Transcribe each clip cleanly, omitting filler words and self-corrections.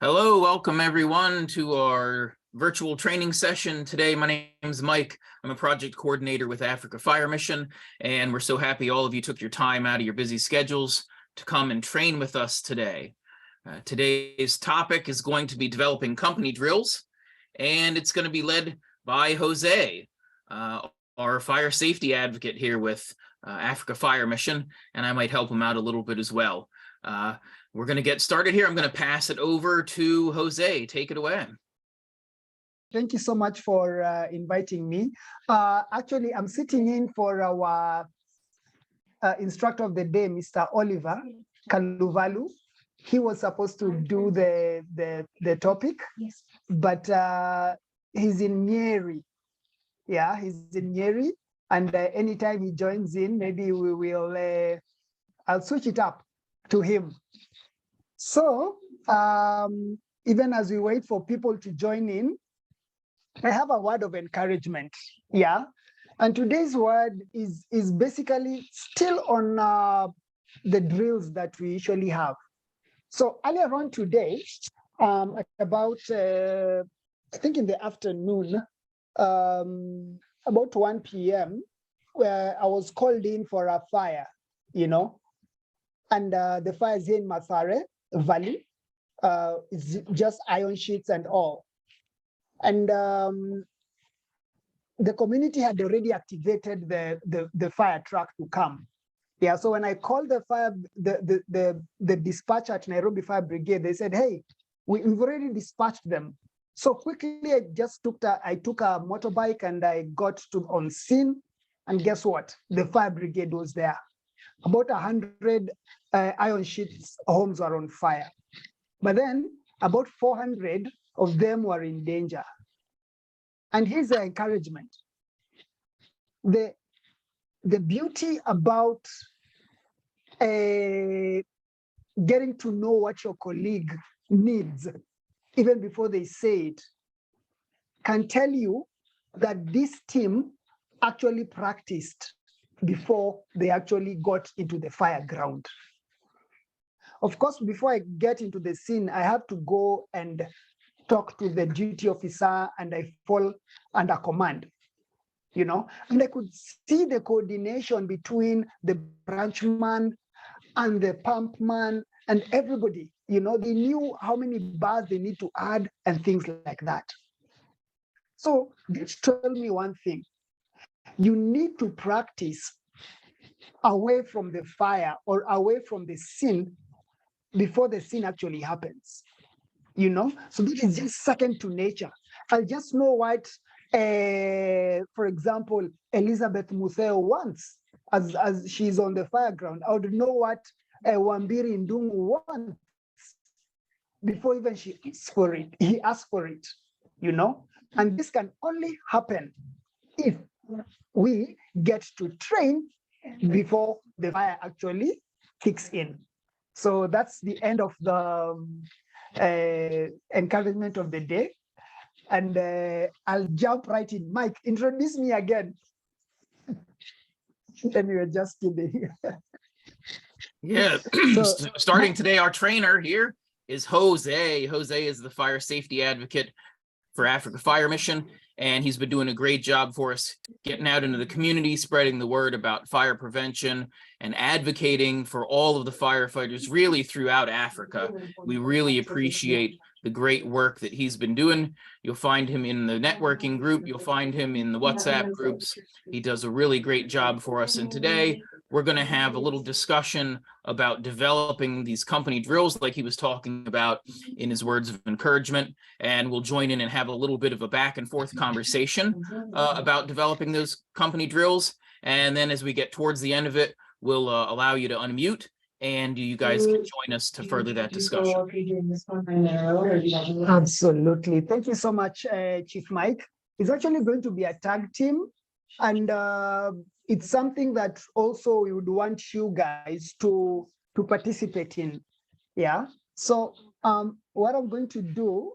Hello, welcome everyone to our virtual training session today. My name is Mike. I'm a project coordinator with Africa Fire Mission, and we're so happy all of you took your time out of your busy schedules to come and train with us today. Today's topic is going to be developing company drills, and it's going to be led by Jose, our fire safety advocate here with Africa Fire Mission, and I might help him out a little bit as well. We're going to get started here. I'm going to pass it over to Jose. Take it away. Thank you so much for inviting me. Actually, I'm sitting in for our instructor of the day, Mr. Oliver Kaluvalu. He was supposed to do the topic, yes, but he's in Nyeri. Yeah, he's in Nyeri, and anytime he joins in, maybe we will. I'll switch it up to him. So even as we wait for people to join in, I have a word of encouragement. Yeah, and today's word is basically still on the drills that we usually have. So earlier on today, at about I think in the afternoon, about 1 p.m., where I was called in for a fire, and the fire is here in Mathare Valley. It's just iron sheets and all. And the community had already activated the fire truck to come. Yeah, so when I called the dispatcher at Nairobi Fire Brigade, they said, hey, we've already dispatched them. So quickly, I took a motorbike and I got on scene. And guess what? The fire brigade was there. About 100 iron sheets homes were on fire. But then about 400 of them were in danger. And here's the encouragement. The beauty about getting to know what your colleague needs, even before they say it, can tell you that this team actually practiced before they actually got into the fire ground. Of course, before I get into the scene, I have to go and talk to the duty officer, and I fall under command, and I could see the coordination between the branchman and the pumpman and everybody. They knew how many bars they need to add and things like that. So this told me one thing. You need to practice away from the fire or away from the scene before the scene actually happens. So this is just second to nature. I'll just know what, for example, Elizabeth Museo wants as she's on the fire ground. I would know what Wambiri Ndungu wants before even he asks for it, And this can only happen if we get to train before the fire actually kicks in. So that's the end of the encouragement of the day. And I'll jump right in. Mike, introduce me again. And we were just kidding. Yeah, so, starting today, our trainer here is Jose. Jose is the fire safety advocate for Africa Fire Mission, and he's been doing a great job for us getting out into the community, spreading the word about fire prevention and advocating for all of the firefighters really throughout Africa. We really appreciate the great work that he's been doing. You'll find him in the networking group. You'll find him in the WhatsApp groups. He does a really great job for us. And today we're going to have a little discussion about developing these company drills like he was talking about in his words of encouragement. And we'll join in and have a little bit of a back and forth conversation about developing those company drills. And then as we get towards the end of it, we'll allow you to unmute and you guys can join us to further that discussion. Absolutely. Thank you so much, Chief Mike. It's actually going to be a tag team, and it's something that also we would want you guys to participate in. Yeah. So what I'm going to do,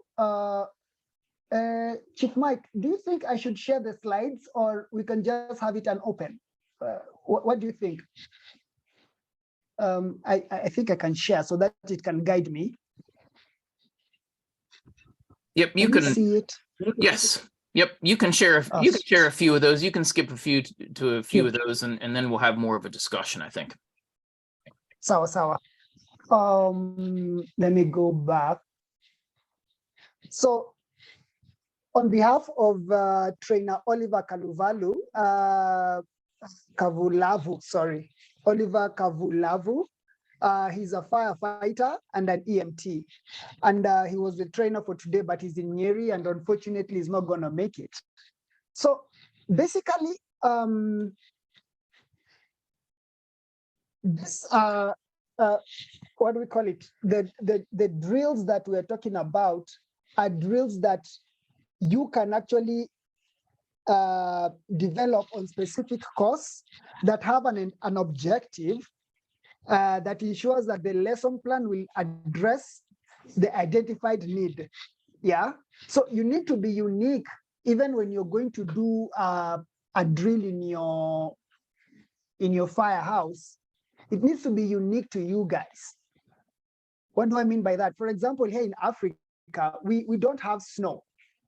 Chief Mike, do you think I should share the slides or we can just have it open? What do you think? I think I can share so that it can guide me. Yep, you Can you can. see it? Yes. Yep, you can share. Oh, You can share a few of those. You can skip a few to a few yeah. of those, and then we'll have more of a discussion, I think. Sawa sawa. Let me go back. So, on behalf of trainer Oliver Kavulavu, sorry, Oliver Kavulavu. He's a firefighter and an EMT. And he was the trainer for today, but he's in Nyeri and unfortunately he's not going to make it. So basically, this, what do we call it? The drills that we're talking about are drills that you can actually develop on specific course that have an objective that ensures that the lesson plan will address the identified need. Yeah. So you need to be unique even when you're going to do a drill in your firehouse. It needs to be unique to you guys. What do I mean by that? For example, here in Africa, we don't have snow.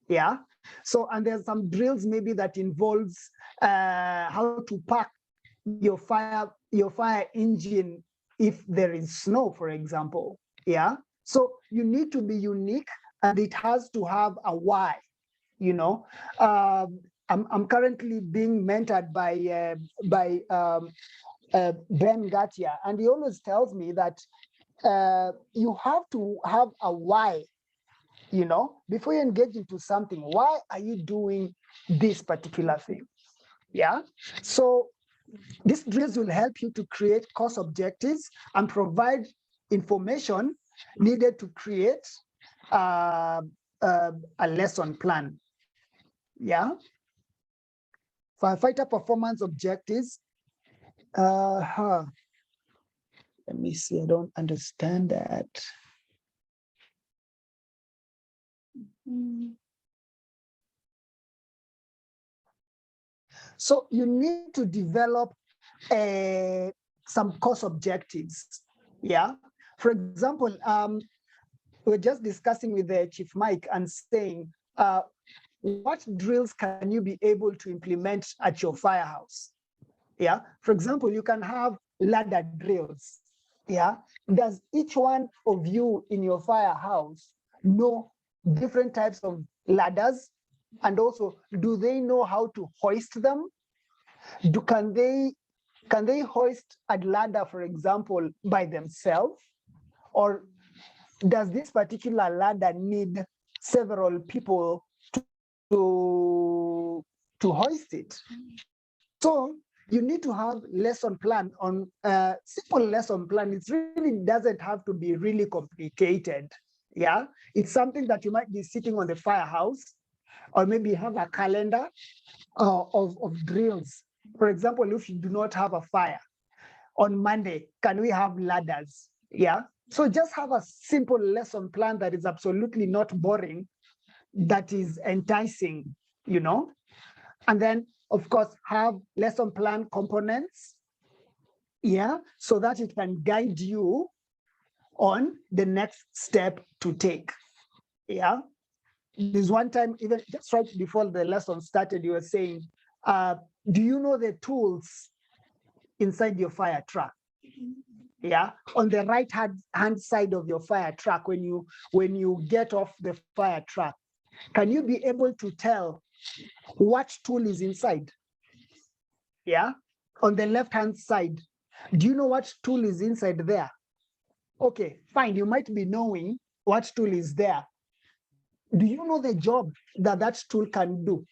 Yeah. So, and there's some drills maybe that involves how to pack your fire engine if there is snow, for example. Yeah. So you need to be unique and it has to have a why, you know. I'm currently being mentored by Ben Gatia, and he always tells me that you have to have a why, you know, before you engage into something. Why are you doing this particular thing? Yeah. So these drills will help you to create course objectives and provide information needed to create a lesson plan. Yeah. Firefighter performance objectives. Let me see. I don't understand that. So you need to develop some course objectives. Yeah. For example, we're just discussing with the Chief Mike and saying, what drills can you be able to implement at your firehouse? Yeah. For example, you can have ladder drills. Yeah. Does each one of you in your firehouse know different types of ladders? And also, do they know how to hoist them? Can they hoist a ladder, for example, by themselves? Or does this particular ladder need several people to hoist it? So you need to have lesson plan on simple lesson plan. It really doesn't have to be really complicated. Yeah, it's something that you might be sitting on the firehouse, or maybe have a calendar of drills. For example, if you do not have a fire on Monday, can we have ladders? Yeah. So just have a simple lesson plan that is absolutely not boring, that is enticing, you know. And then, of course, have lesson plan components, yeah, so that it can guide you on the next step to take. Yeah. There's one time, even just right before the lesson started, you were saying, do you know the tools inside your fire truck? Yeah, on the right hand side of your fire truck, when you get off the fire truck, can you be able to tell what tool is inside? Yeah, on the left hand side, do you know what tool is inside there? Okay, fine, you might be knowing what tool is there. Do you know the job that tool can do?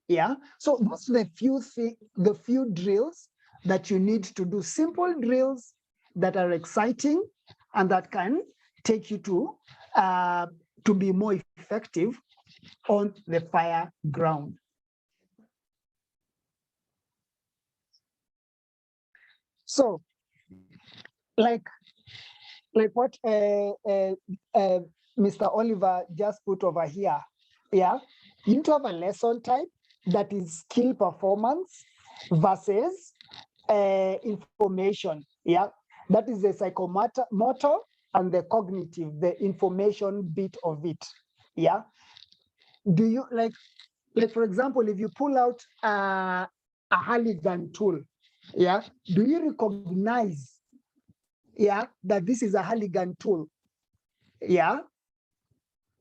Yeah, so those are the few drills that you need to do. Simple drills that are exciting and that can take you to be more effective on the fire ground. So, like what Mr. Oliver just put over here, yeah, you need to have a lesson type that is skill performance versus information. Yeah, that is the psychomotor and the cognitive, the information bit of it. Yeah. Do you like for example, if you pull out a Halligan tool, yeah, do you recognize, yeah, that this is a Halligan tool? Yeah.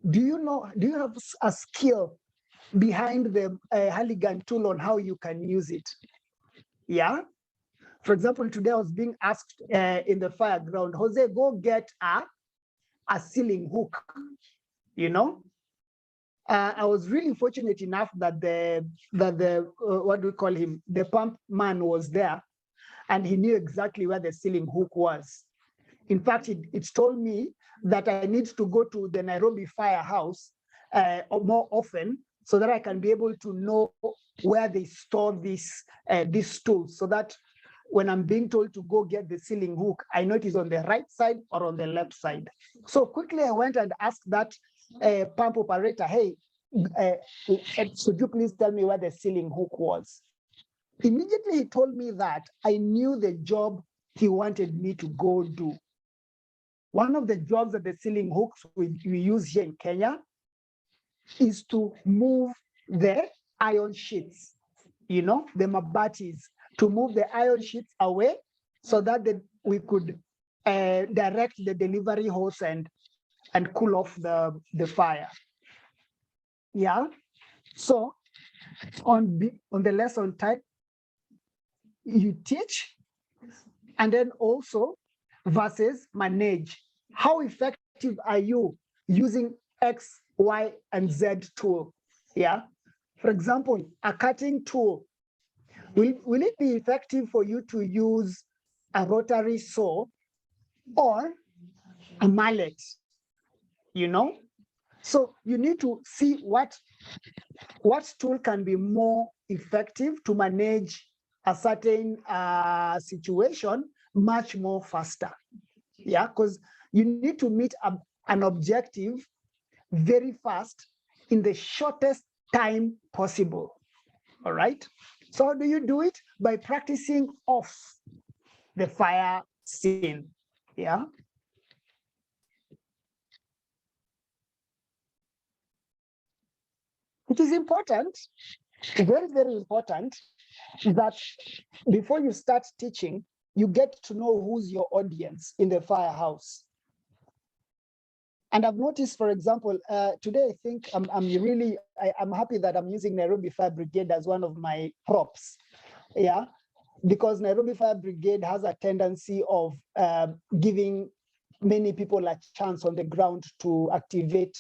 Do you have a skill behind the Halligan tool on how you can use it? Yeah. For example, today I was being asked in the fire ground, Jose, go get a ceiling hook, you know? I was really fortunate enough that the what do we call him? The pump man was there, and he knew exactly where the ceiling hook was. In fact, it told me that I need to go to the Nairobi firehouse more often so that I can be able to know where they store these tools, so that when I'm being told to go get the ceiling hook, I know it is on the right side or on the left side. So quickly I went and asked that pump operator, hey, should you please tell me where the ceiling hook was? Immediately he told me that. I knew the job he wanted me to go do. One of the jobs that the ceiling hooks we use here in Kenya is to move the iron sheets, the mabatis, to move the iron sheets away so that we could direct the delivery hose and cool off the fire. Yeah. So on the lesson type, you teach, and then also versus manage. How effective are you using X, Y, and Z tool? Yeah. For example, a cutting tool. Will it be effective for you to use a rotary saw or a mallet? So you need to see what tool can be more effective to manage a certain situation much more faster. Yeah, because you need to meet an objective very fast in the shortest time possible. All right. So how do you do it? By practicing off the fire scene. Yeah. It is important, very, very important, that before you start teaching, you get to know who's your audience in the firehouse. And I've noticed, for example, today I think I'm happy that I'm using Nairobi Fire Brigade as one of my props. Yeah, because Nairobi Fire Brigade has a tendency of giving many people a chance on the ground to activate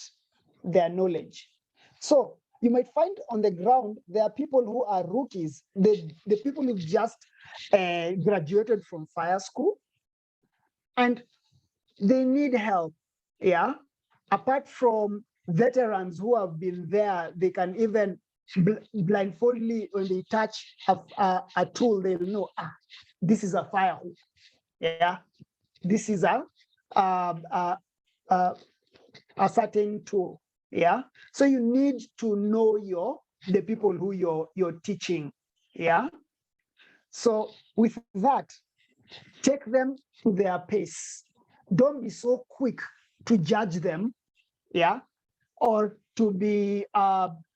their knowledge. So you might find on the ground there are people who are rookies, the people who just graduated from fire school, and they need help. Yeah, apart from veterans who have been there, they can even blindfoldly, when they touch a tool, they'll know, this is a fire hook. Yeah, this is a certain tool. Yeah, so you need to know the people who you're teaching. Yeah, so with that, take them to their pace. Don't be so quick to judge them, yeah, or to be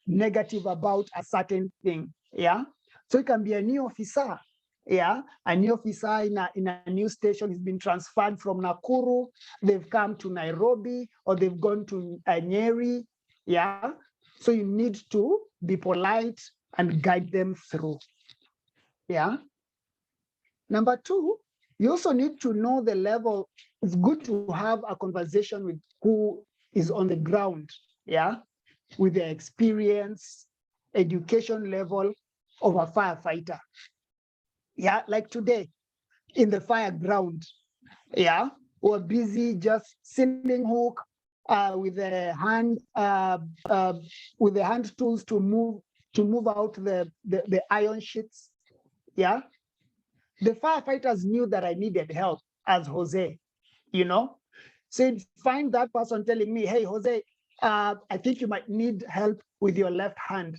negative about a certain thing, yeah. So it can be a new officer, yeah, a new officer in a new station has been transferred from Nakuru, they've come to Nairobi, or they've gone to Nyeri, yeah. So you need to be polite and guide them through, yeah. Number two, you also need to know the level. It's good to have a conversation with who is on the ground, yeah, with their experience, education level of a firefighter. Yeah, like today in the fire ground, yeah, we're busy just ceiling hook with the hand tools to move out the iron sheets. Yeah, the firefighters knew that I needed help as Jose, So you'd find that person telling me, hey, Jose, I think you might need help with your left hand,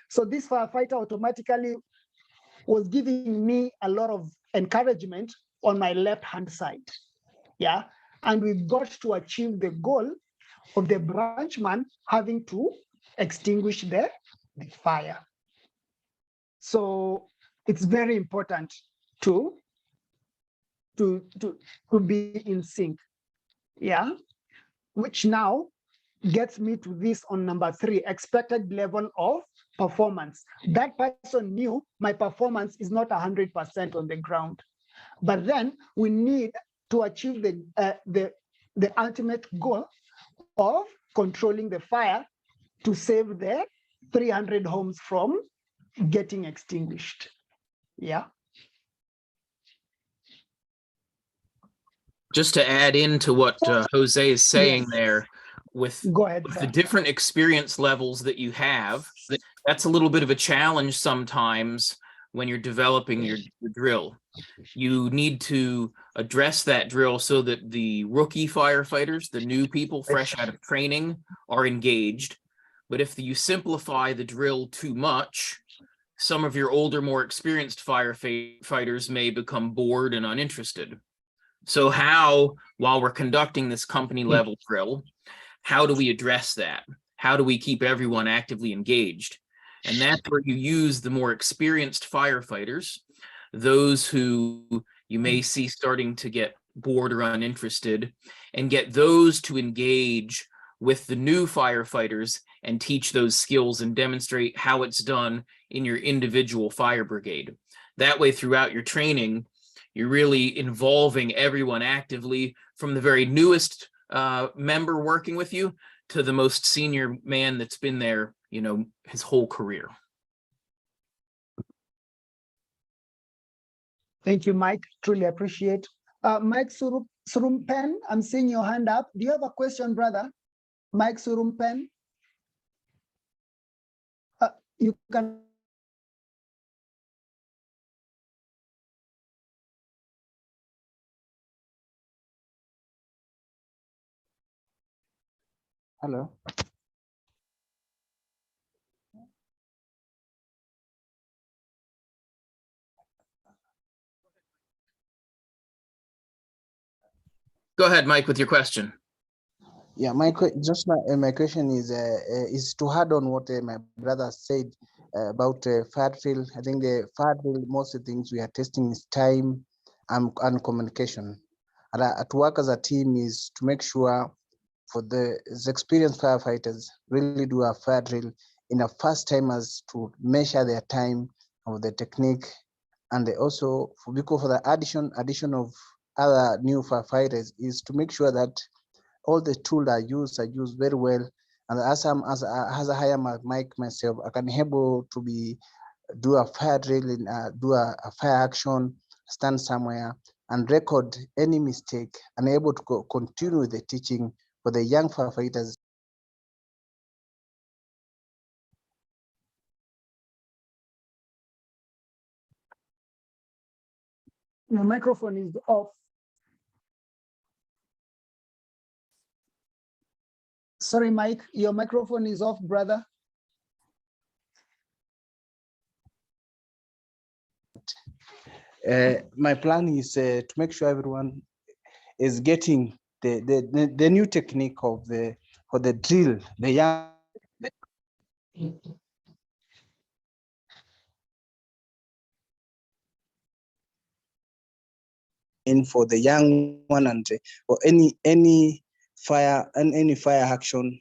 So this firefighter automatically was giving me a lot of encouragement on my left hand side. Yeah. And we got to achieve the goal of the branchman having to extinguish the fire. So it's very important to be in sync. Yeah, which now gets me to this on number 3, expected level of performance. That person knew my performance is not 100% on the ground, but then we need to achieve the ultimate goal of controlling the fire to save the 300 homes from getting extinguished. Yeah. Just to add into what Jose is saying there, with Go ahead, the sir. different experience levels that you have, that's a little bit of a challenge sometimes when you're developing your drill. You need to address that drill so that the rookie firefighters, the new people fresh out of training, are engaged. But if you simplify the drill too much, some of your older, more experienced firefighters may become bored and uninterested. So how, while we're conducting this company level drill, how do we address that? How do we keep everyone actively engaged? And that's where you use the more experienced firefighters, those who you may see starting to get bored or uninterested, and get those to engage with the new firefighters and teach those skills and demonstrate how it's done in your individual fire brigade. That way, throughout your training, you're really involving everyone actively, from the very newest member working with you to the most senior man that's been there, you know, his whole career. Thank you, Mike. Truly appreciate. Mike Surumpen, I'm seeing your hand up. Do you have a question, brother? Mike Surumpen? You can. Hello. Go ahead, Mike, with your question. Yeah, my question is to add on what my brother said about fire drill. I think the fire drill, most of the things we are testing is time and communication. And to work as a team is to make sure for the experienced firefighters really do a fire drill in a first time, as to measure their time of the technique, and they also for the addition of other new firefighters is to make sure that all the tools are used very well. And as a higher Mike myself, I can able to do a fire drill, do a fire action, stand somewhere and record any mistake, and able to continue the teaching for the young firefighters. Your microphone is off. Sorry, Mike, your microphone is off, brother. My plan is to make sure everyone is getting the new technique of the drill, the young. In for the young one, and for any fire action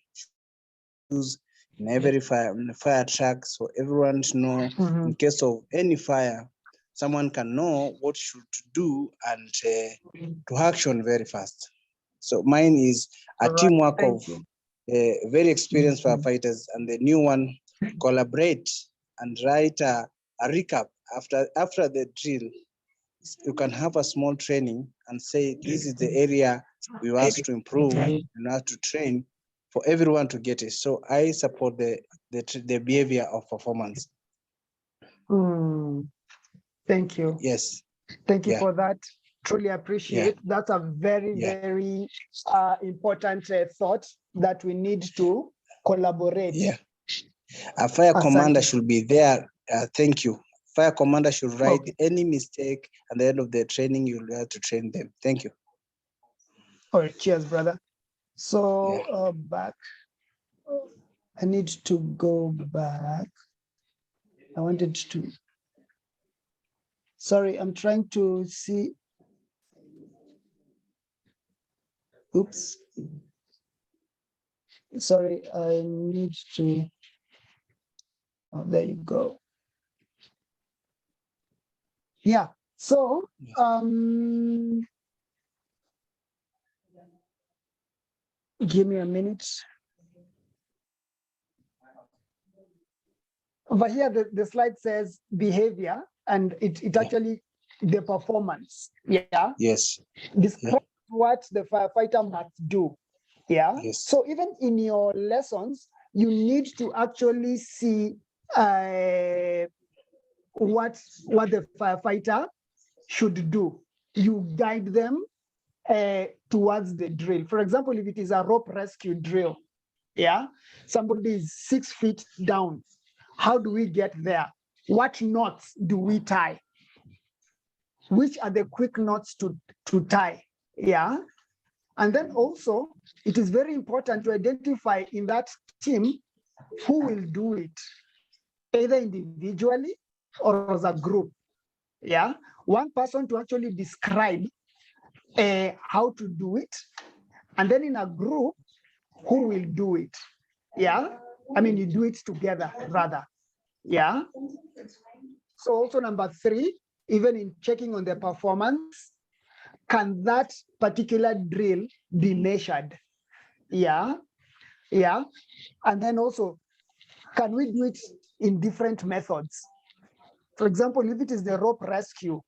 use in every fire truck, so everyone to know in case of any fire, someone can know what should do and to action very fast. So mine is a teamwork of very experienced firefighters, and the new one collaborate and write a recap after the drill. You can have a small training and say, this is the area we want to improve and how to train for everyone to get it. So I support the behavior of performance. Thank you. Yes. Thank you for that. Truly appreciate. That's a very, very important thought that we need to collaborate. Yeah. A fire commander should be there. Thank you. Fire commander should write any mistake at the end of the training. You'll have to train them. Thank you. All right, cheers, brother. So back, I need to go back. I wanted to, sorry, I'm trying to see. Oops. Sorry, I need to, oh, there you go. Yeah, so, give me a minute. Over here, the slide says behavior, and it actually, the performance, yeah? Yes. Describe what the firefighter must do, yeah? Yes. So even in your lessons, you need to actually see what the firefighter should do. You guide them towards the drill. For example, if it is a rope rescue drill, yeah, somebody is 6 feet down. How do we get there? What knots do we tie? Which are the quick knots to tie? Yeah. And then also, it is very important to identify in that team who will do it, either individually or as a group. Yeah. One person to actually describe how to do it. And then in a group, who will do it? Yeah. I mean, you do it together rather. Yeah. So also number 3, even in checking on the performance, can that particular drill be measured? Yeah. Yeah. And then also, can we do it in different methods? For example, if it is the rope rescue,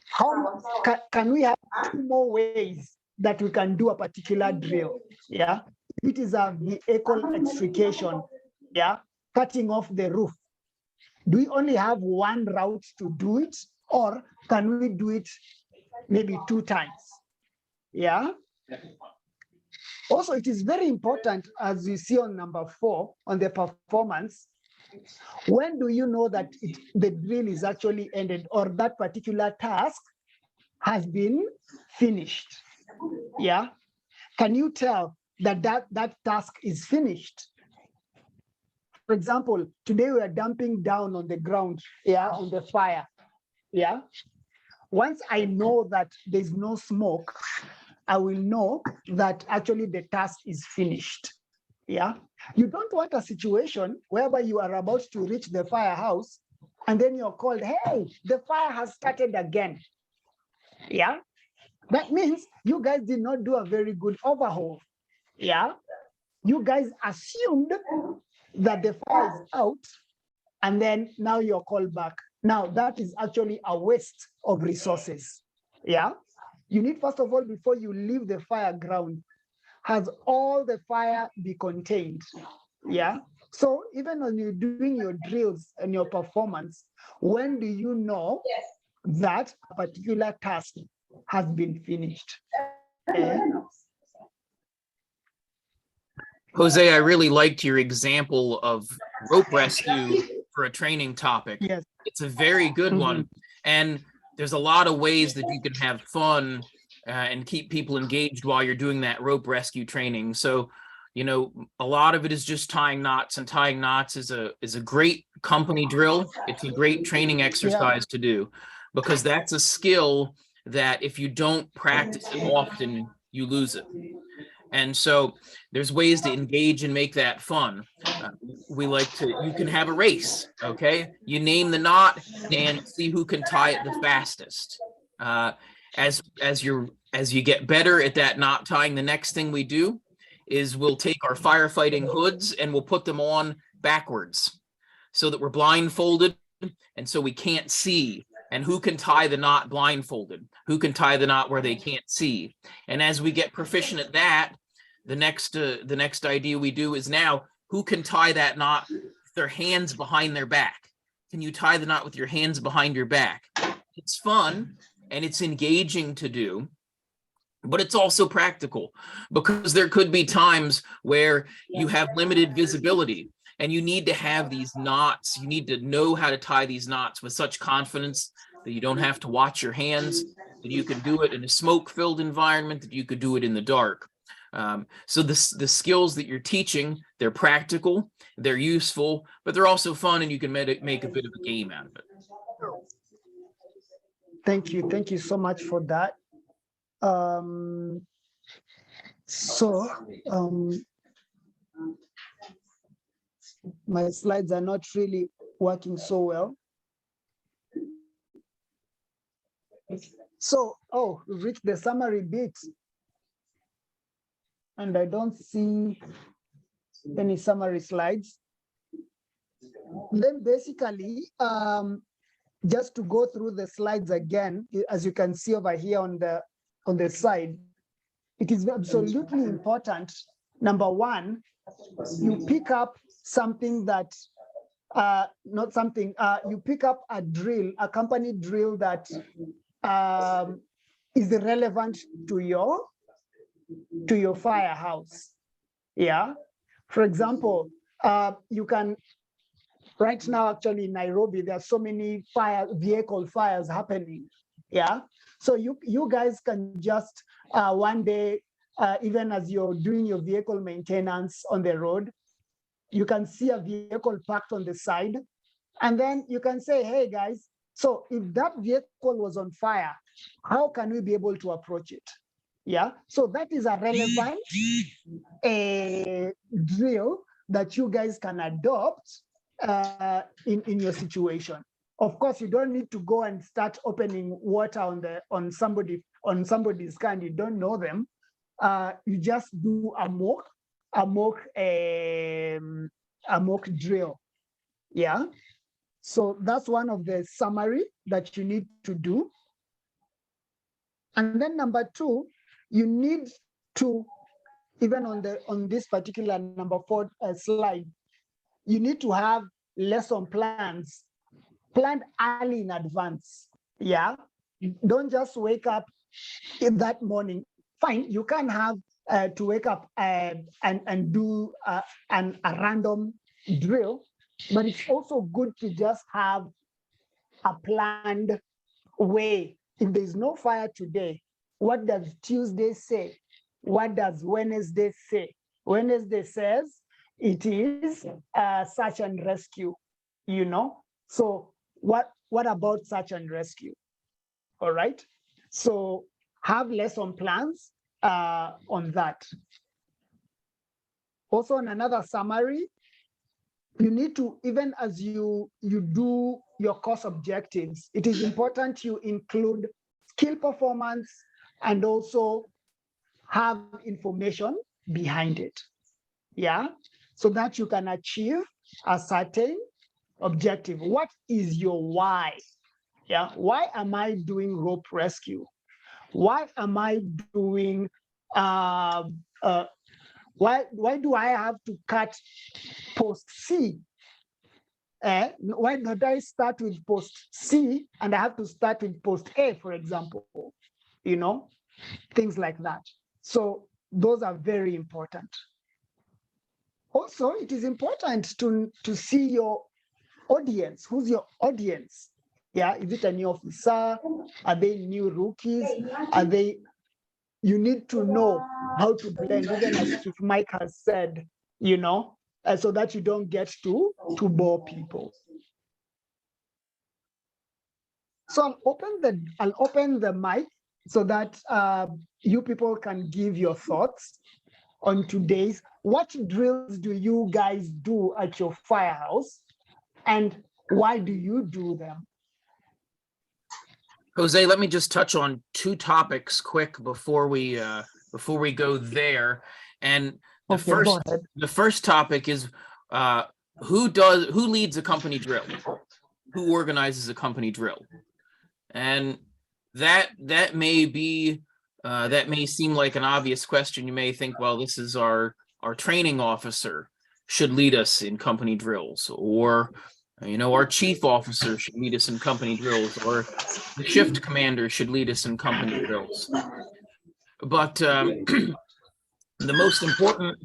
how can we have 2 more ways that we can do a particular drill? Yeah. If it is a vehicle extrication, yeah, cutting off the roof, do we only have one route to do it, or can we do it maybe 2 times? Yeah. Also, it is very important, as you see on number 4 on the performance, when do you know that the drill is actually ended or that particular task has been finished? Yeah. Can you tell that that task is finished? For example, today we are dumping down on the ground, yeah, on the fire. Yeah. Once I know that there's no smoke, I will know that actually the task is finished. Yeah. You don't want a situation whereby you are about to reach the firehouse and then you're called, hey, the fire has started again. Yeah. That means you guys did not do a very good overhaul. Yeah. You guys assumed that the fire is out, and then now you're called back. Now that is actually a waste of resources. Yeah. You need, first of all, before you leave the fire ground, has all the fire be contained? Yeah. So even when you're doing your drills and your performance, when do you know that a particular task has been finished? Jose, I really liked your example of rope rescue for a training topic. Yes. It's a very good one. And there's a lot of ways that you can have fun and keep people engaged while you're doing that rope rescue training. So, you know, a lot of it is just tying knots, and tying knots is a great company drill. It's a great training exercise to do, because that's a skill that if you don't practice it often, you lose it. And so there's ways to engage and make that fun. We like to, you can have a race, okay? You name the knot and see who can tie it the fastest. As you get better at that knot tying, the next thing we do is we'll take our firefighting hoods and we'll put them on backwards so that we're blindfolded and so we can't see. And who can tie the knot blindfolded? Who can tie the knot where they can't see? And as we get proficient at that, the next idea we do is now who can tie that knot with their hands behind their back? Can you tie the knot with your hands behind your back? It's fun and it's engaging to do, but it's also practical, because there could be times where you have limited visibility and you need to have these knots. You need to know how to tie these knots with such confidence that you don't have to watch your hands, that you can do it in a smoke-filled environment, that you could do it in the dark. So the skills that you're teaching, they're practical, they're useful, but they're also fun, and you can make a bit of a game out of it. Thank you so much for that. So my slides are not really working so well. So, we've reached the summary bit, and I don't see any summary slides. Then basically, just to go through the slides again, as you can see over here on the side, it is absolutely important. Number one, you pick up something that, not something, you pick up a drill, a company drill that is relevant to your firehouse. Yeah. For example, you can, right now, actually in Nairobi, there are so many vehicle fires happening. Yeah. So you guys can just one day, even as you're doing your vehicle maintenance on the road, you can see a vehicle parked on the side, and then you can say, hey guys, so if that vehicle was on fire, how can we be able to approach it? Yeah. So that is a relevant drill that you guys can adopt in your situation. Of course, you don't need to go and start opening water on somebody's car and you don't know them. You just do a mock drill. Yeah. So that's one of the summary that you need to do. And then number two, you need to, even on this particular number 4 slide, you need to have lesson plans planned early in advance. Yeah. Don't just wake up in that morning. Fine, you can have to wake up and do a random drill, but it's also good to just have a planned way. If there's no fire today, what does Tuesday say? What does Wednesday say? Wednesday says it is search and rescue, you know? So what about search and rescue? All right. So have lesson plans on that. Also, on another summary, you need to, even as you do your course objectives, it is important you include skill performance and also have information behind it. Yeah. So that you can achieve a certain objective. What is your why? Yeah. Why am I doing rope rescue? Why am I doing why do I have to cut post C? Why don't I start with post C and I have to start with post A, for example? You know, things like that. So those are very important. Also, it is important to see your audience. Who's your audience? Yeah, is it a new officer? Are they new rookies? You need to know how to blend, even as Chief Mike has said, you know, so that you don't get to bore people. So I'll open the mic so that you people can give your thoughts on today's. What drills do you guys do at your firehouse, and why do you do them? Jose, let me just touch on 2 topics quick before we go there. And the first topic is who leads a company drill? Who organizes a company drill? And that may seem like an obvious question. You may think, well, this is our training officer should lead us in company drills, or our chief officer should lead us in company drills, or the shift commander should lead us in company drills. But the most important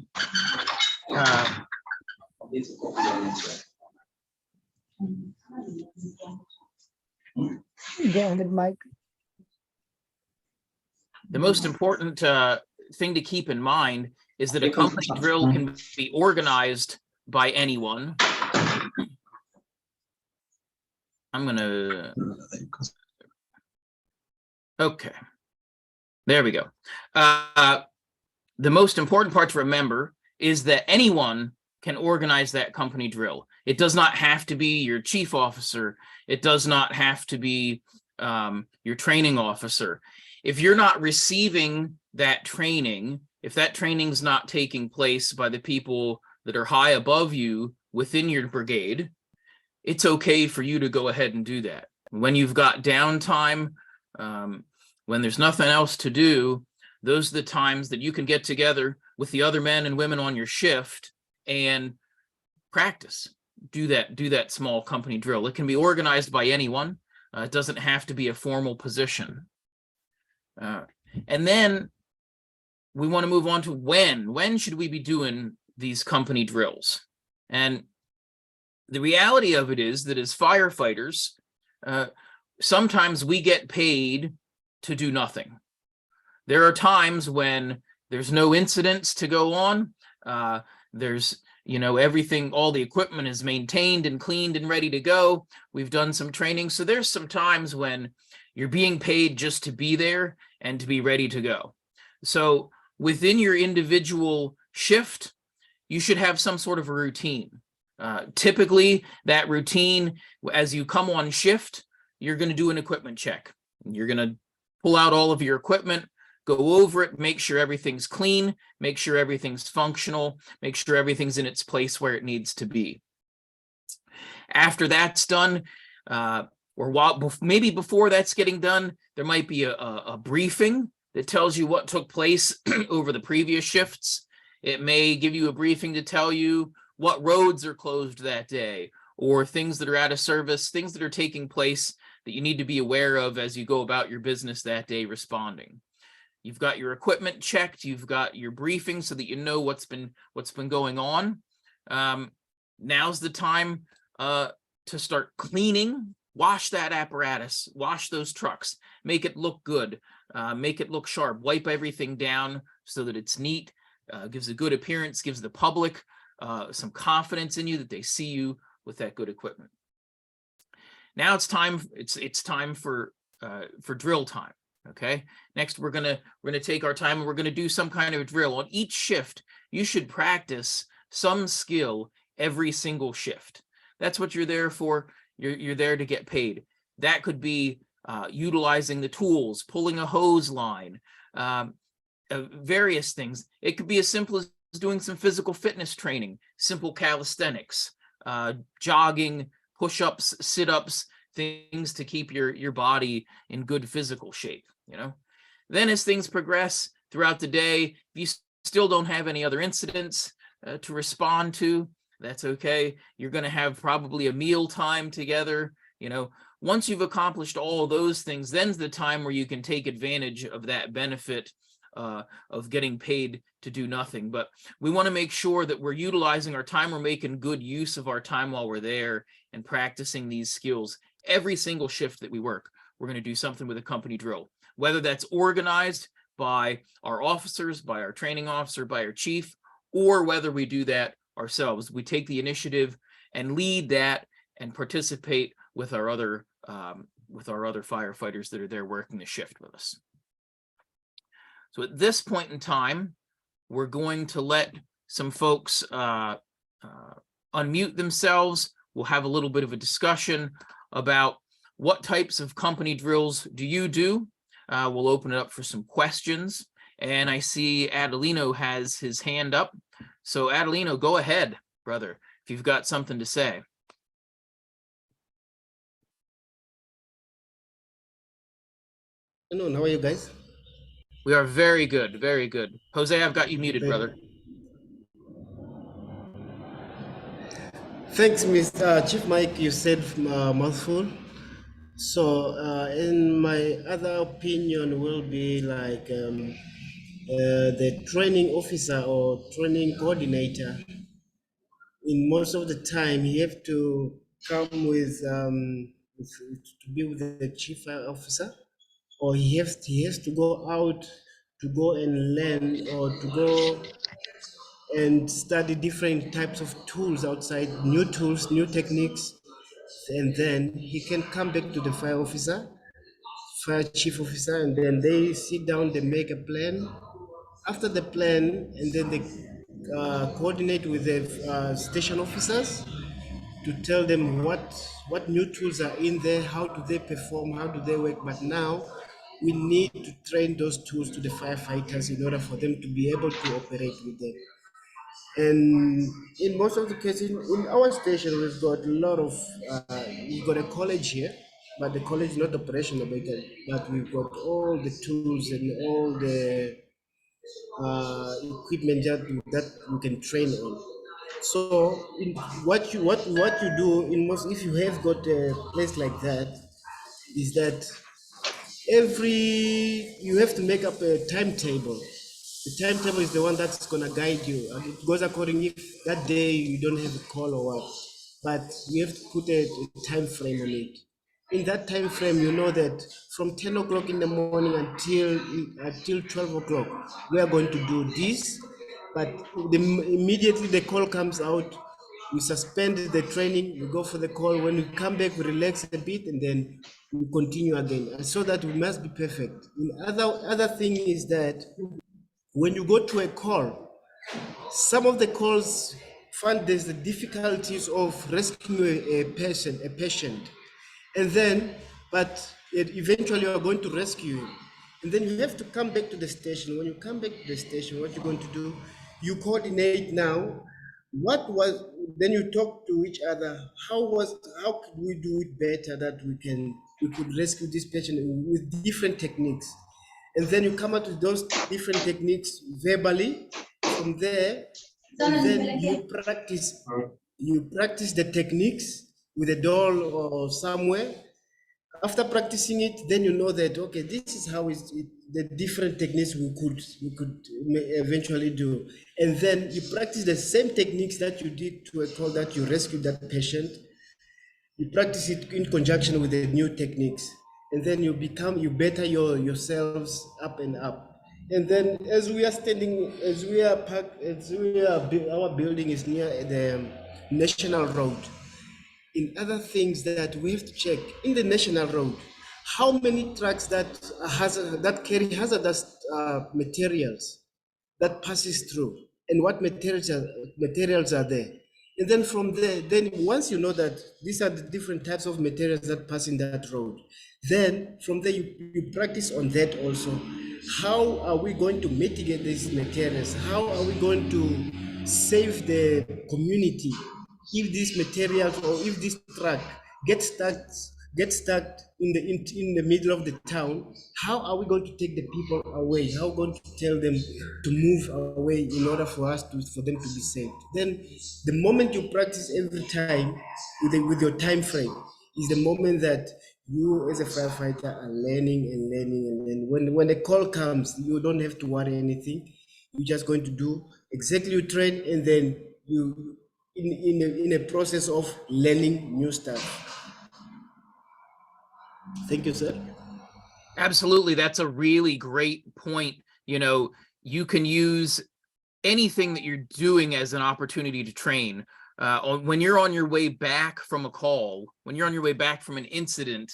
Go ahead, Mike. The most important thing to keep in mind is that a company drill can be organized by anyone. I'm gonna, okay, there we go. The most important part to remember is that anyone can organize that company drill. It does not have to be your chief officer. It does not have to be your training officer. If you're not receiving that training, if that training's not taking place by the people that are high above you within your brigade, it's okay for you to go ahead and do that. When you've got downtime, when there's nothing else to do, those are the times that you can get together with the other men and women on your shift and practice. Do that small company drill. It can be organized by anyone. It doesn't have to be a formal position. And then we want to move on to when should we be doing these company drills? And the reality of it is that as firefighters, sometimes we get paid to do nothing. There are times when there's no incidents to go on. There's, everything, all the equipment is maintained and cleaned and ready to go. We've done some training. So there's some times when you're being paid just to be there and to be ready to go. So within your individual shift, you should have some sort of a routine. Typically, that routine, as you come on shift, you're going to do an equipment check. You're going to pull out all of your equipment, go over it, make sure everything's clean, make sure everything's functional, make sure everything's in its place where it needs to be. After that's done, maybe before that's getting done, there might be a briefing that tells you what took place over the previous shifts. It may give you a briefing to tell you what roads are closed that day, or things that are out of service, things that are taking place that you need to be aware of as you go about your business that day responding. You've got your equipment checked, you've got your briefing so that you know what's been going on. Now's the time to start cleaning. Wash that apparatus, wash those trucks, make it look good, make it look sharp, wipe everything down so that it's neat, gives a good appearance, gives the public some confidence in you that they see you with that good equipment. Now it's time for drill time. Okay, next we're gonna take our time and we're gonna do some kind of drill. On each shift, you should practice some skill every single shift. That's what you're there for. You're there to get paid. That could be utilizing the tools, pulling a hose line, various things. It could be as simple as doing some physical fitness training, simple calisthenics, jogging, push-ups, sit-ups, things to keep your body in good physical shape. Then as things progress throughout the day, if you still don't have any other incidents to respond to, that's okay. You're going to have probably a meal time together. Once you've accomplished all those things, then's the time where you can take advantage of that benefit of getting paid to do nothing. But we want to make sure that we're utilizing our time, we're making good use of our time while we're there and practicing these skills. Every single shift that we work, we're going to do something with a company drill, whether that's organized by our officers, by our training officer, by our chief, or whether we do that ourselves. We take the initiative and lead that and participate with our other firefighters that are there working the shift with us. So at this point in time, we're going to let some folks unmute themselves. We'll have a little bit of a discussion about what types of company drills do you do. We'll open it up for some questions. And I see Adelino has his hand up. So Adelino, go ahead, brother, if you've got something to say. How are you guys? We are very good, very good. Jose, I've got you muted, brother. Thanks, Mr. Chief Mike. You said mouthful. So, in my other opinion, will be like the training officer or training coordinator. In most of the time, he have to come with to be with the chief officer, or he has to go out to go and learn or to go and study different types of tools outside, new tools, new techniques, and then he can come back to the fire officer, fire chief officer, and then they sit down, they make a plan. After the plan, and then they coordinate with the station officers to tell them what new tools are in there, how do they perform, how do they work. But now we need to train those tools to the firefighters in order for them to be able to operate with them. And in most of the cases, in our station, we've got a college here, but the college is not operational, but we've got all the tools and all the equipment that we can train on. So what you do in most, if you have got a place like that, is that you have to make up a timetable. The timetable is the one that's gonna guide you, and it goes according if that day you don't have a call or what. But you have to put a time frame on it. In that time frame, you know that from 10 o'clock in the morning until 12 o'clock, we are going to do this. But immediately the call comes out, we suspend the training, we go for the call. When we come back, we relax a bit, and then we continue again. And so that we must be perfect. Other thing is that when you go to a call, some of the calls find there's the difficulties of rescuing a patient, and then, but eventually you are going to rescue him. And then you have to come back to the station. When you come back to the station, what you're going to do, you coordinate now. Then you talk to each other. How could we do it better that we could rescue this patient with different techniques? And then you come up with those different techniques verbally. From there, and then you practice the techniques with a doll or somewhere. After practicing it, then you know that okay, this is how the different techniques we could eventually do. And then you practice the same techniques that you did to a call that you rescued that patient. You practice it in conjunction with the new techniques, and then you better yourselves up and up. And then as we are standing, as we are parked, our building is near the national road. In other things that we have to check in the national road, how many trucks that carry hazardous materials that passes through, and what materials are there. And then from there, then once you know that these are the different types of materials that pass in that road, then from there you practice on that also. How are we going to mitigate these materials? How are we going to save the community if these materials or if this truck gets stuck in the middle of the town? How are we going to take the people away? How are we going to tell them to move away in order for them to be saved? Then the moment you practice every time with your time frame is the moment that you as a firefighter are learning and learning, and then when the call comes, you don't have to worry anything. You're just going to do exactly you train, and then you in a process of learning new stuff. Thank you, sir. Absolutely. That's a really great point. You can use anything that you're doing as an opportunity to train. When you're on your way back from a call, when you're on your way back from an incident,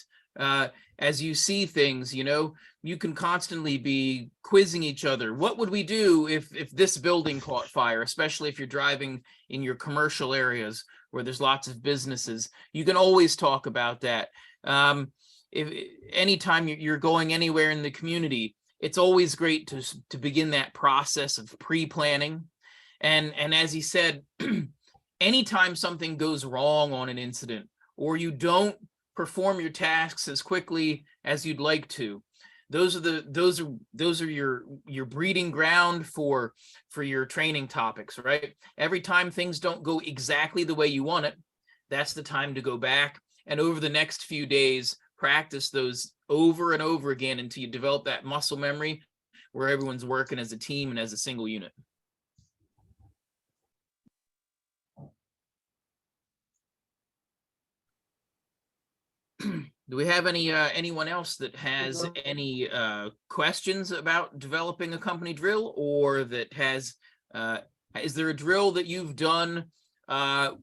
as you see things, you can constantly be quizzing each other. What would we do if this building caught fire, especially if you're driving in your commercial areas where there's lots of businesses? You can always talk about that. If anytime you're going anywhere in the community, it's always great to begin that process of pre-planning. And as he said, anytime something goes wrong on an incident, or you don't perform your tasks as quickly as you'd like to, those are your breeding ground for your training topics, right? Every time things don't go exactly the way you want it, that's the time to go back, and over the next few days, practice those over and over again until you develop that muscle memory where everyone's working as a team and as a single unit. Do we have anyone else that has any questions about developing a company drill, or that has is there a drill that you've done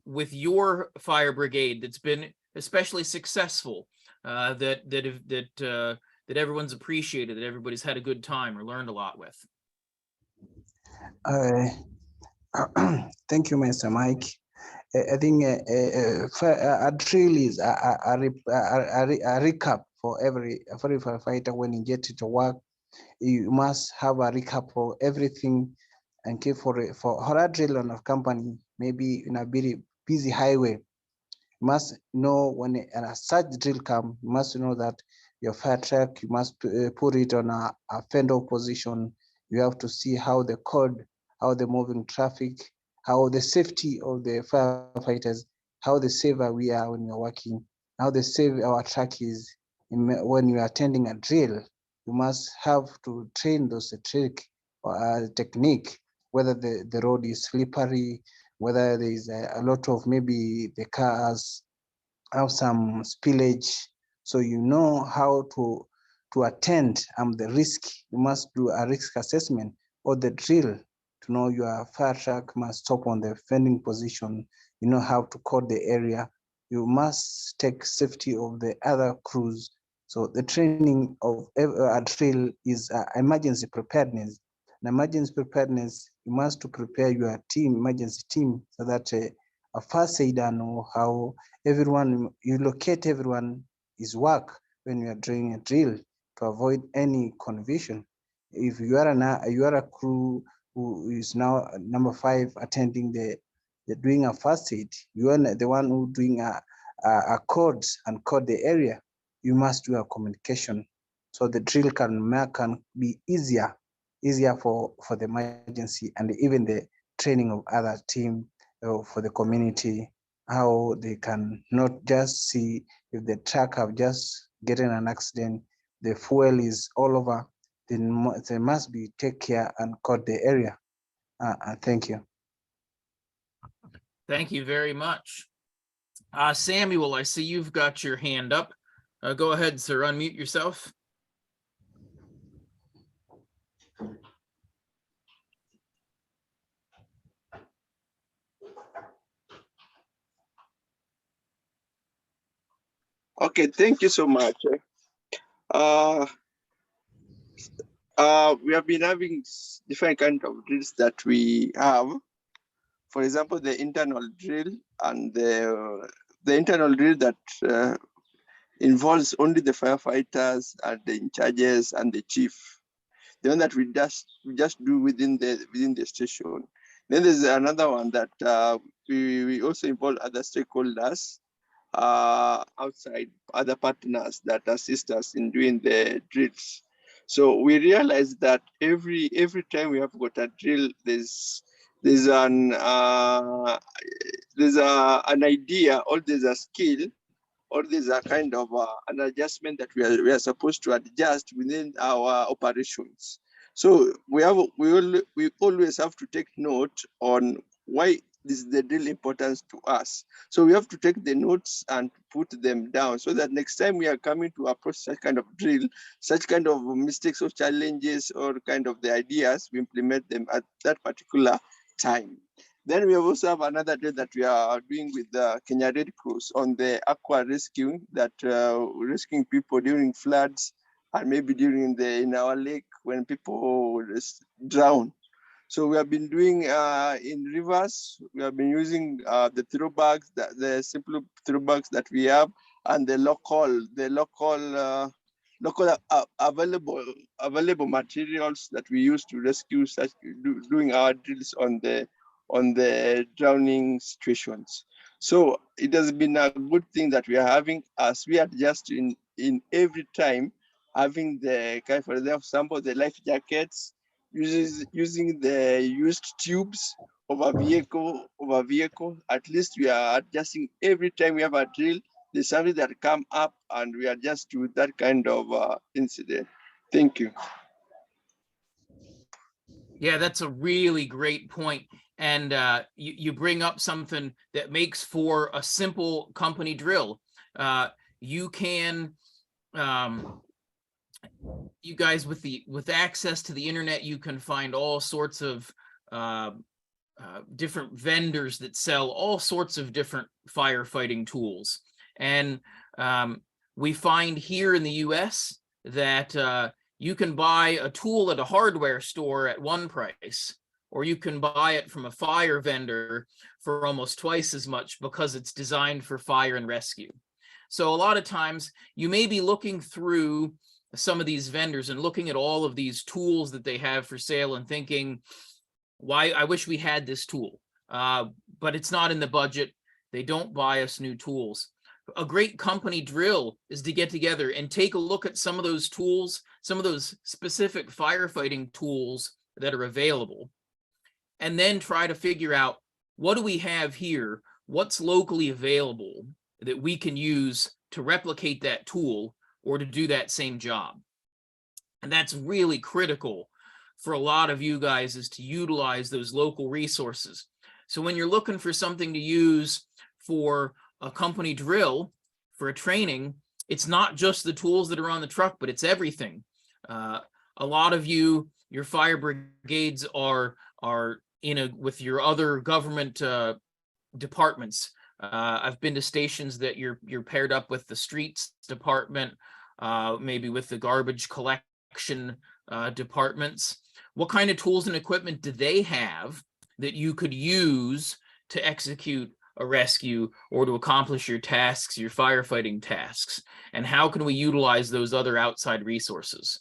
with your fire brigade that's been especially successful, that everyone's appreciated, that everybody's had a good time or learned a lot with? Thank you, Mr. Mike. I think a drill is a recap for every firefighter. When you get to work, you must have a recap for everything, and keep for a drill on a company, maybe in a very busy highway. You must know when a such drill come, you must know that your fire truck, you must put it on a fender position. You have to see how the code, how the moving traffic, how the safety of the firefighters, how the safer we are when you're working, how the safe our truck is when you are attending a drill. You must have to train those trick or technique, whether the road is slippery, whether there is a lot of maybe the cars have some spillage, so you know how to attend the risk. You must do a risk assessment or the drill to know your fire truck must stop on the fending position. You know how to code the area. You must take safety of the other crews. So the training of a drill is emergency preparedness. An emergency preparedness, you must to prepare your team, emergency team, so that a first aider know how everyone, you locate everyone his work when you are doing a drill to avoid any confusion. If you are a crew who is now number 5 attending the doing a first aid, you are the one who doing a code and code the area. You must do a communication, so the drill can be easier for the emergency, and even the training of other team for the community, how they can not just see if the truck have just gotten an accident, the fuel is all over, then they must be take care and cut the area. Thank you. Thank you very much. Samuel, I see you've got your hand up. Go ahead, sir, unmute yourself. Okay, thank you so much. We have been having different kinds of drills that we have. For example, the internal drill and the internal drill that involves only the firefighters and the in charges and the chief. The one that we just do within the station. Then there's another one that we also involve other stakeholders outside, other partners that assist us in doing the drills. So we realize that every time we have got a drill, there's an idea, or there's a skill, or there's a kind of an adjustment that we are supposed to adjust within our operations. So we always have to take note on why this is the drill importance to us. So we have to take the notes and put them down, so that next time we are coming to approach such kind of drill, such kind of mistakes or challenges or kind of the ideas, we implement them at that particular time. Then we also have another drill that we are doing with the Kenya Red Cross on the aqua rescue, that rescuing people during floods and maybe during in our lake when people drown. So we have been doing in rivers, we have been using the throw bags, the simple throw bags that we have, and the local available materials that we use to rescue doing our drills on the drowning situations. So it has been a good thing that we are having, as we are just in every time having the kind, for example, the life jackets, using the used tubes of a vehicle. At least we are adjusting every time we have a drill. There's something that come up and we adjust to that kind of incident. Thank you. Yeah, that's a really great point. And you bring up something that makes for a simple company drill. you can, you guys with access to the internet, you can find all sorts of different vendors that sell all sorts of different firefighting tools. And we find here in the US that you can buy a tool at a hardware store at one price, or you can buy it from a fire vendor for almost twice as much because it's designed for fire and rescue. So a lot of times you may be looking through some of these vendors and looking at all of these tools that they have for sale and thinking, why, I wish we had this tool, but it's not in the budget. They don't buy us new tools. A great company drill is to get together and take a look at some of those tools, some of those specific firefighting tools that are available, and then try to figure out, what do we have here? What's locally available that we can use to replicate that tool or to do that same job? And that's really critical for a lot of you guys, is to utilize those local resources. So when you're looking for something to use for a company drill, for a training, it's not just the tools that are on the truck, but it's everything. A lot of you, your fire brigades are with your other government departments. I've been to stations that you're paired up with the streets department, maybe with the garbage collection departments. What kind of tools and equipment do they have that you could use to execute a rescue or to accomplish your tasks, your firefighting tasks? And how can we utilize those other outside resources?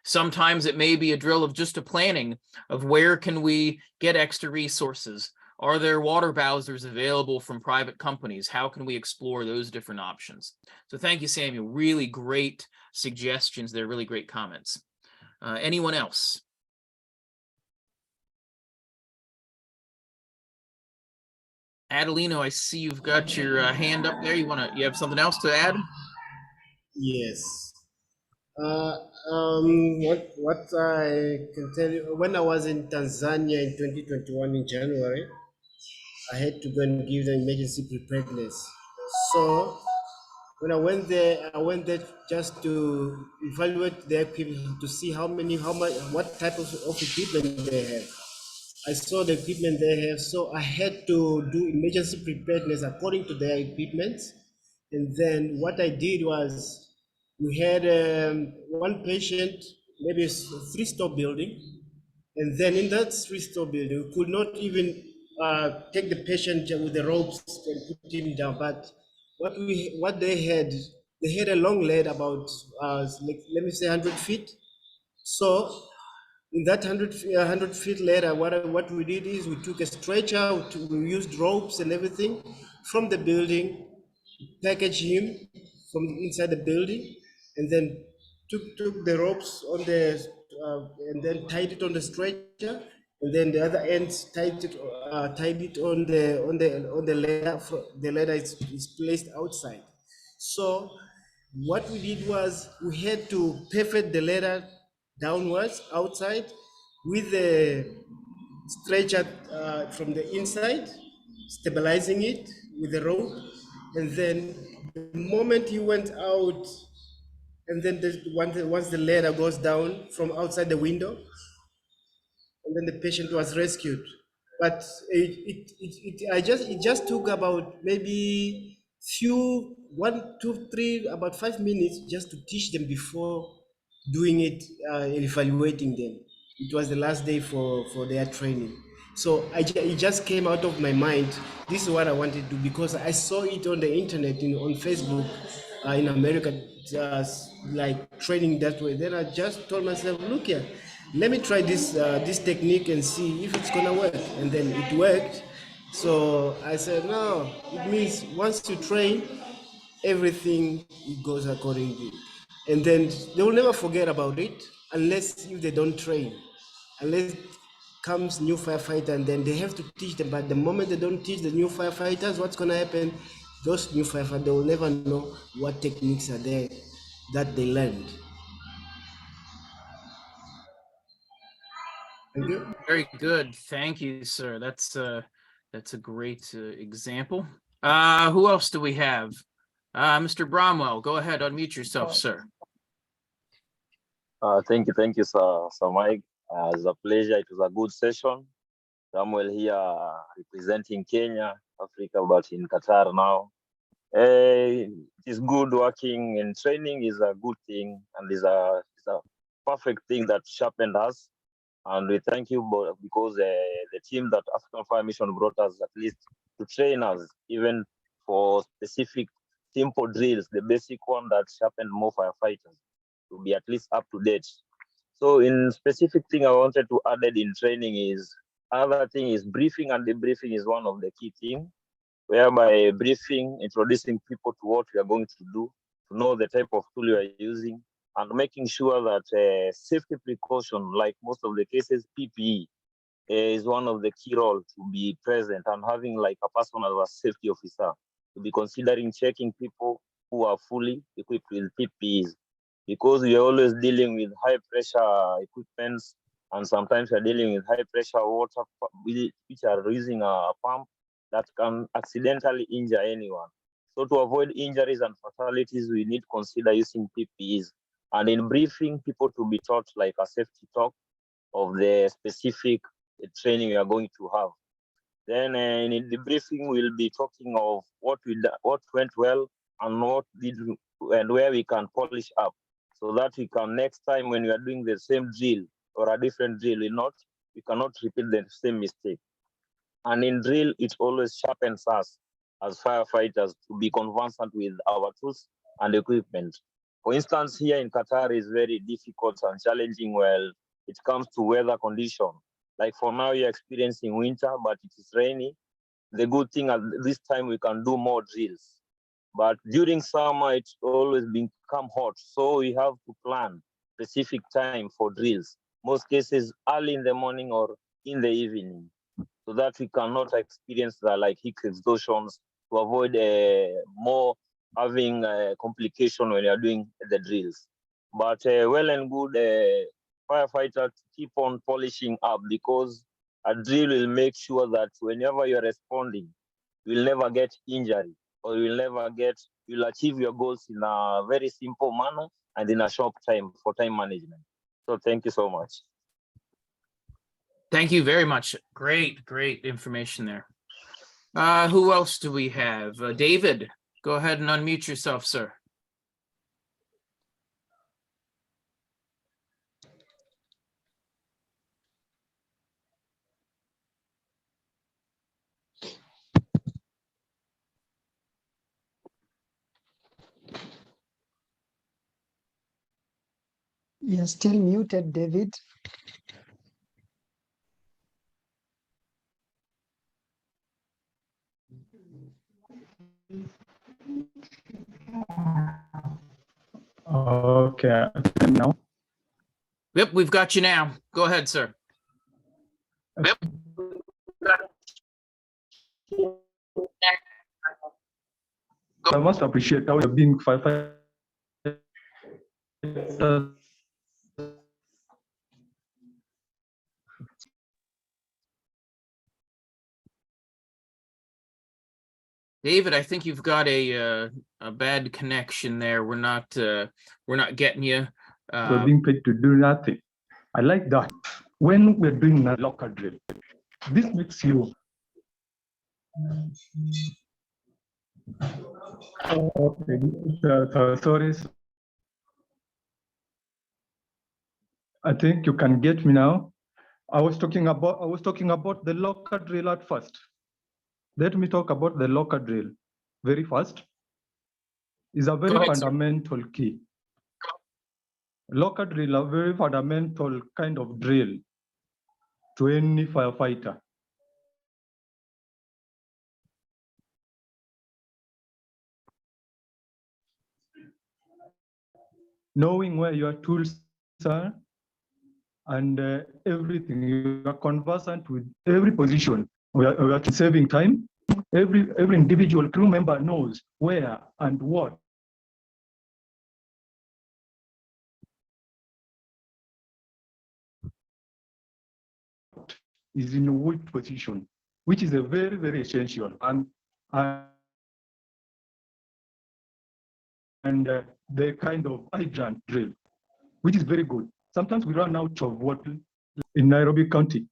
Sometimes it may be a drill of just a planning of where can we get extra resources? Are there water bowsers available from private companies? How can we explore those different options? So thank you, Samuel. Really great suggestions. They're really great comments. Anyone else? Adelino, I see you've got your hand up there. You have something else to add? Yes. What I can tell you, when I was in Tanzania in 2021 in January, I had to go and give them emergency preparedness. So when I went there just to evaluate their equipment, to see what type of equipment they have. I saw the equipment they have, so I had to do emergency preparedness according to their equipment. And then what I did was, we had one patient, maybe a three-store building, and then in that three-store building, we could not even take the patient with the ropes and put him down. But what they had a long ladder about, let me say 100 feet. So in that 100 feet later, what we did is we took a stretcher, we used ropes and everything from the building, packaged him from inside the building, and then took the ropes on and then tied it on the stretcher, and then the other ends tied it on the ladder. The ladder is placed outside. So what we did was, we had to pivot the ladder downwards outside with the stretcher from the inside, stabilizing it with the rope, and then the moment he went out, and then once the ladder goes down from outside the window, and then the patient was rescued. But it just took about maybe few 1, 2, 3, about 5 minutes just to teach them before doing it, evaluating them. It was the last day for their training. So it just came out of my mind. This is what I wanted to do, because I saw it on the internet, on Facebook, in America, like training that way. Then I just told myself, look here, let me try this technique and see if it's gonna work. And then it worked. So I said, no, it means once you train, everything goes accordingly. And then they will never forget about it, unless if they don't train. Unless comes new firefighter, and then they have to teach them. But the moment they don't teach the new firefighters, what's gonna happen? Those new firefighters, they will never know what techniques are there that they learned. Thank you. Very good. Thank you, sir. That's a great example. Who else do we have? Mr. Bromwell, go ahead, unmute yourself, sir. Thank you, Sir Mike. It's a pleasure. It was a good session. Samuel here representing Kenya, Africa, but in Qatar now. It is good working and training is a good thing and is a perfect thing that sharpened us. And we thank you because the team that African Fire Mission brought us at least to train us, even for specific simple drills, the basic one that sharpened more firefighters to be at least up to date. So in specific thing I wanted to add in training is, other thing is briefing and debriefing is one of the key things, whereby briefing, introducing people to what we are going to do, to know the type of tool you are using, and making sure that safety precaution, like most of the cases, PPE is one of the key roles to be present, and having like a person as a safety officer to be considering checking people who are fully equipped with PPEs, because we are always dealing with high pressure equipments, and sometimes we're dealing with high pressure water which are using a pump that can accidentally injure anyone. So to avoid injuries and fatalities, we need to consider using PPEs. And in briefing, people to be taught like a safety talk of the specific training we are going to have. Then in the briefing, we'll be talking of what went well and what did and where we can polish up, so that we can next time when we are doing the same drill or a different drill, we cannot repeat the same mistake. And in drill, it always sharpens us as firefighters to be conversant with our tools and equipment. For instance, here in Qatar is very difficult and challenging when it comes to weather condition. Like for now, you're experiencing winter, but it is rainy. The good thing at this time, we can do more drills. But during summer, it's always become hot. So we have to plan specific time for drills. Most cases early in the morning or in the evening, so that we cannot experience like heat exhaustions, to avoid more having complication when you're doing the drills. But well and good, firefighters keep on polishing up, because a drill will make sure that whenever you're responding, you'll never get injury, or you'll achieve your goals in a very simple manner and in a short time for time management. So thank you so much. Thank you very much. Great information there. Who else do we have? David, go ahead and unmute yourself, sir. You're still muted, David. Okay, now. Yep, we've got you now. Go ahead, sir. Yep. I must appreciate how you're being firefighters. David, I think you've got a bad connection there. We're not getting you. We're being paid to do nothing. I like that. When we're doing a local drill, this makes you. Okay. Sorry. I think you can get me now. I was talking about the local drill at first. Let me talk about the local drill very fast. It's a very fundamental key. Local drill, a very fundamental kind of drill to any firefighter. Knowing where your tools are and everything, you are conversant with every position. We are saving time. Every individual crew member knows where and what is in which position, which is a very, very essential. And the kind of hydrant drill, which is very good. Sometimes we run out of water in Nairobi County.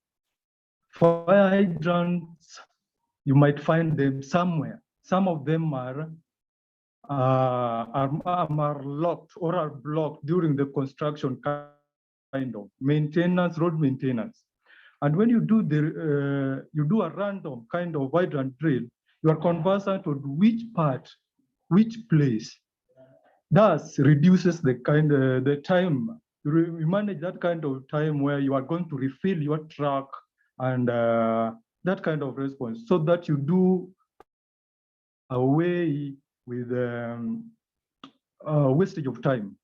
Fire hydrants, you might find them somewhere. Some of them are locked or are blocked during the construction kind of maintenance, road maintenance. And when you do a random kind of hydrant drill, you are conversant on which part, which place. Thus reduces the time. You manage that kind of time where you are going to refill your truck and that kind of response, so that you do away with wastage of time.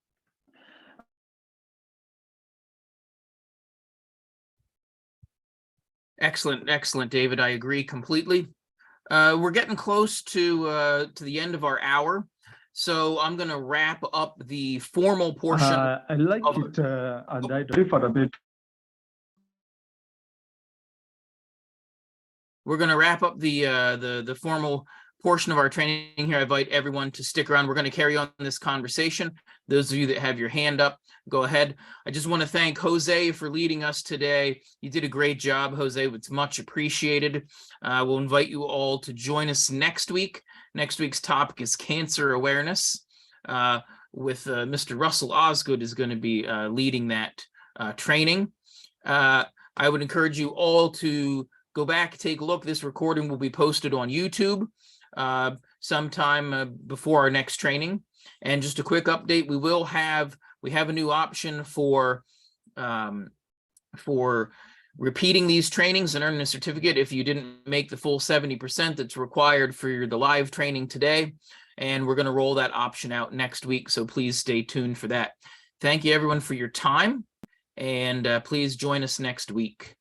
Excellent, excellent, David. I agree completely. We're getting close to the end of our hour, so I'm going to wrap up the formal portion. I like it, and I differ a bit. We're going to wrap up the formal portion of our training here. I invite everyone to stick around. We're going to carry on this conversation. Those of you that have your hand up, go ahead. I just want to thank Jose for leading us today. You did a great job, Jose. It's much appreciated. We'll invite you all to join us next week. Next week's topic is cancer awareness. With Mr. Russell Osgood is going to be leading that training. I would encourage you all to go back, take a look. This recording will be posted on YouTube sometime before our next training. And just a quick update, we have a new option for repeating these trainings and earning a certificate if you didn't make the full 70% that's required for the live training today. And we're going to roll that option out next week, so please stay tuned for that. Thank you everyone for your time, and please join us next week.